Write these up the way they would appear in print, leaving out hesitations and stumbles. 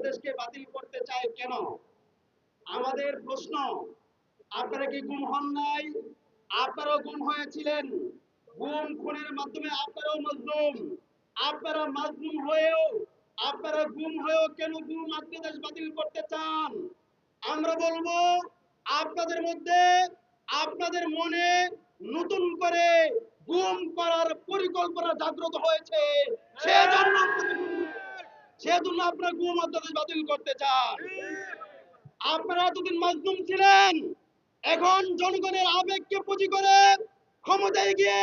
অধ্যাদেশকে বাতিল করতে চায় কেন? আমাদের প্রশ্ন, আপনারা কি গুম হন নাই? আপনারাও গুম হয়েছিলেন। গুম খুনের মাধ্যমে আপনারাও মাজলুম। আপনারা মাজলুম হয়েও, আপনারা গুম হয়েও কেন গুম অধ্যাদেশ বাতিল করতে চান? আমরা বলবো, আপনাদের মধ্যে, আপনাদের মনে নতুন করে গুম করার পরিকল্পনা জাগ্রত হয়েছে, সেজন্য আপনারা গুম অধ্যাদেশ বাতিল করতে চান। আপনারা এতদিন মাজলুম ছিলেন, এখন জনগণের আবেগকে পুঁজি করে ক্ষমতায় গিয়ে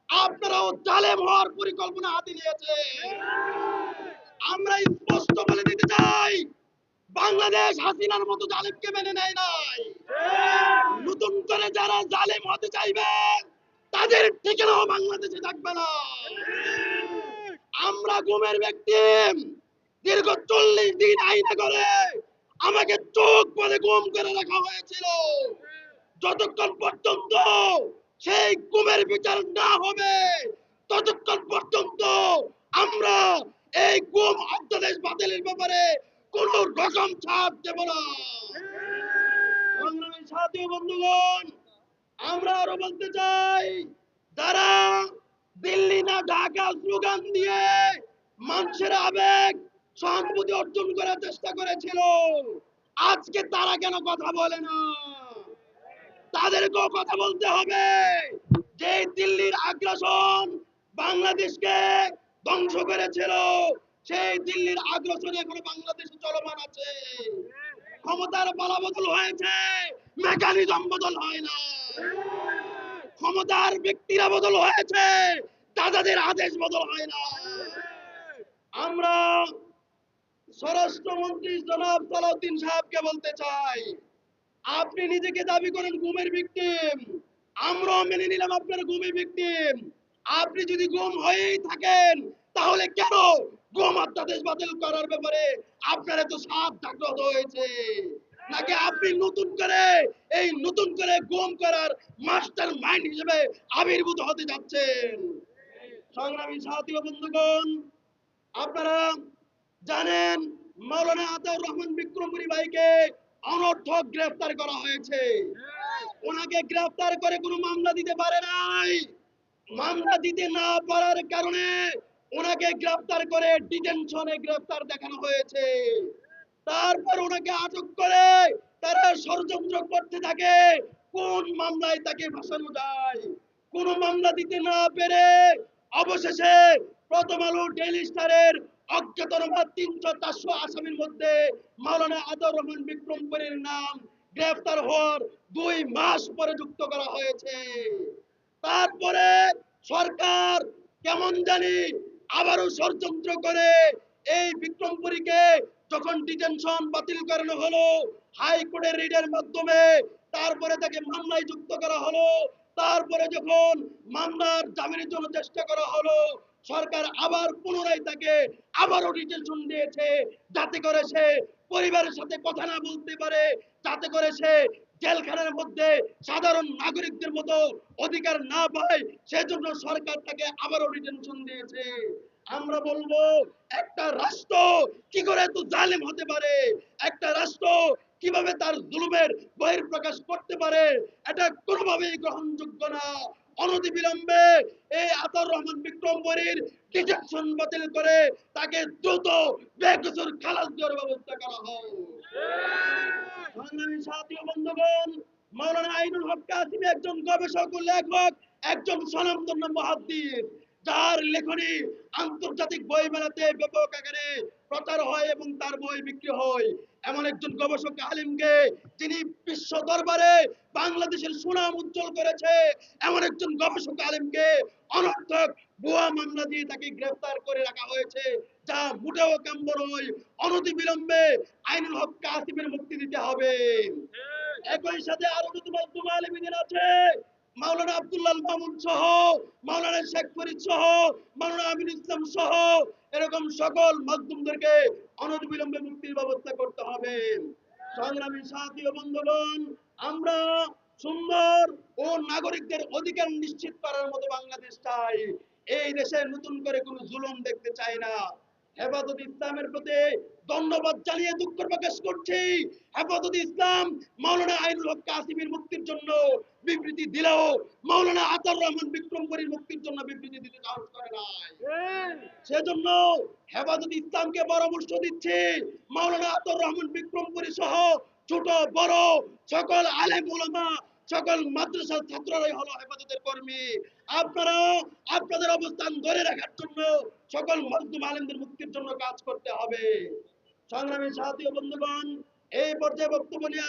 আপনারাও জালেম হওয়ার পরিকল্পনা হাতে নিয়েছে। আমরা স্পষ্ট বলে দিতে চাই, বাংলাদেশ হাসিনার মতো জালেমকে মেনে নেয় নাই। নতুন করে যারা জালেম হতে চাইবে তাদের ঠিকানাও বাংলাদেশে থাকবে না। আমরা গুমের ব্যক্তি, দীর্ঘ 40 দিন আইনা করে আমাকে চোখ বলে গুম করে রাখা হয়েছিল। যতক্ষণ পর্যন্ত সেই গুমের বিচার না হবে, ততক্ষণ পর্যন্ত আমরা এই গুম অধ্যাদেশ বাতিলের ব্যাপারে কোন রকম ছাড় দেব না। সংগ্রামী সাথী বন্ধুগণ, আমরা আরো বলতে চাই, যারা দিল্লি না ঢাকা স্লোগান দিয়ে মানুষের আবেগ সহানুভূতি অর্জন করার চেষ্টা করেছিল, আজকে তারা কেন কথা বলে না? তাদেরকেও কথা বলতে হবে। যে দিল্লির আগ্রাসন বাংলাদেশকে ধ্বংস করেছিল, সেই দিল্লির আগ্রাসন এখনো বাংলাদেশে চলমান আছে। ক্ষমতার পালাবদল হয়েছে, মেকানিজম বদল হয় না। ক্ষমতার ব্যক্তিরা বদল হয়েছে, তাদের আদেশ বদল হয় না। আমরা স্বরাষ্ট্রমন্ত্রী জনাব সালাউদ্দিন সাহেবকে বলতে চাই, আপনি নিজেকে দাবি করেন গুমের ভিকটিম, আমরাও মেনে নিলাম আপনার গুমের ভিকটিম। আপনি যদি গুম হয়েই থাকেন, তাহলে কেন গুম অধ্যাদেশ বাতিল করার ব্যাপারে আপনার এত সাপ জাগ্রত হয়েছে? নাকি আপনি নতুন করে গুম করার মাস্টার মাইন্ড হিসেবে আবির্ভূত হতে যাচ্ছেন? সংগ্রামী সাথী ও বন্ধুগণ, আপনারা জানেন মাওলানা আতাউর রহমান বিক্রমপুরী ভাইকে অনর্থক গ্রেফতার করা হয়েছে। ওনাকে গ্রেফতার করে কোনো মামলা দিতে পারে নাই। মামলা দিতে না পারার কারণে ওনাকে গ্রেফতার করে ডিটেনশনে গ্রেফতার দেখানো হয়েছে। তারপর ওনাকে আটক করে তারা ষড়যন্ত্র করতে থাকে কোন মামলায় তাকে ফাঁসানো যায়। কোন মামলা দিতে না পেরে অবশেষে প্রথম আলো ডেইলি স্টারের অজ্ঞাতনামা 300-400 আসামির মধ্যে মাওলানা আতাউর রহমান বিক্রমপুরীর নাম গ্রেফতার হওয়ার 2 মাস পরে যুক্ত করা হয়েছে। তারপরে সরকার কেমন জানি আবারও ষড়যন্ত্র করে এই বিক্রমপুরীকে যখন ডিটেনশন বাতিল করানো হলো হাইকোর্টের রিটের মাধ্যমে, তারপরে তাকে মামলায় যুক্ত করা হলো। তারপরে যখন মামলার জামিনের জন্য চেষ্টা করা হলো, সরকার আবার পুনরায় তাকে আবারও ডিটেনশন দিয়েছে, যাতে করে সে পরিবারের সাথে কথা না বলতে পারে, যাতে করে সে জেলখানার মধ্যে সাধারণ নাগরিকদের মতো অধিকার না পায়, সেজন্য সরকার তাকে আবারও ডিটেনশন দিয়েছে। আমরা বলবো, একটা রাষ্ট্র কি করে এত জালেম হতে পারে? একটা রাষ্ট্র কিভাবে তার জুলুমের বহিঃপ্রকাশ করতে পারে? এটা কোনোভাবেই গ্রহণযোগ্য না। অনতিবিলম্বে এই আতাউর রহমান বিক্রমপুরীর ডিটেনশন বাতিল করে তাকে দ্রুত বেকসুর খালাস দেওয়ার ব্যবস্থা করা হয়। সংগ্রামী সাথী ও বন্ধুগণ, মাওলানা আইনুল হক কাসিমি একজন গবেষক ও লেখক, একজন স্বনামধন্য মুহাদ্দিস, যার লেখনী আন্তর্জাতিক বই মেলাতে ব্যাপক আকারে প্রচার হয় এবং তার বই বিক্রি হয়। এমন একজন গবেষক আলিমকে, যিনি বিশ্ব দরবারে বাংলাদেশের সুনাম উজ্জ্বল করেছে, এমন একজন গবেষক আলিমকে অনর্থক ভুয়া মামলা দিয়ে তাকে গ্রেফতার করে রাখা হয়েছে, যা মোটেও কাম্য নয়। অনতিবিলম্বে আইনুল হক কাসিমের মুক্তি দিতে হবে। একই সাথে আরো যত মাজলুম আলেমীন আছে, মাওলানা আব্দুল্লাহ মামুন সহ, মাওলানা শেখ ফরিদ সহ, মাওলানা আমিনুল ইসলাম সহ এরকম সকল মাজলুমদেরকে অনতিবিলম্বে মুক্তির ব্যবস্থা করতে হবে। সংগ্রামী সাথী ও বন্ধুগণ, আমরা সুন্দর ও নাগরিকদের অধিকার নিশ্চিত করার মতো বাংলাদেশ চাই। এই দেশে নতুন করে কোনো জুলুম দেখতে চাই না। হেফাজত ইসলামের প্রতি ধন্যবাদ জানিয়ে দুঃখ প্রকাশ করছি হেফাজতে ইসলাম মাওলানা আইনুল হক কাসিমের মুক্তির জন্য বিবৃতি দিলেও মাওলানা আতাউর রহমান বিক্রমপুরীর মুক্তির জন্য বিবৃতি দিতে সাহস করে নাই। সেজন্য হেফাজতে ইসলামকে পরামর্শ দিচ্ছে মাওলানা আতাউর রহমান বিক্রমপুরী সহ ছোট বড় সকল আলেম ওলামা সকল মাদ্রাসার ছাত্ররাই হলো হেফাজতের কর্মী। আপনারা আপনাদের অবস্থান ধরে রাখার জন্য সকল মজলুম আলেমদের মুক্তির জন্য কাজ করতে হবে। সংগ্রামী সাথী ও বন্ধুগণ, এই পর্যায়ে বক্তব্য নিয়ে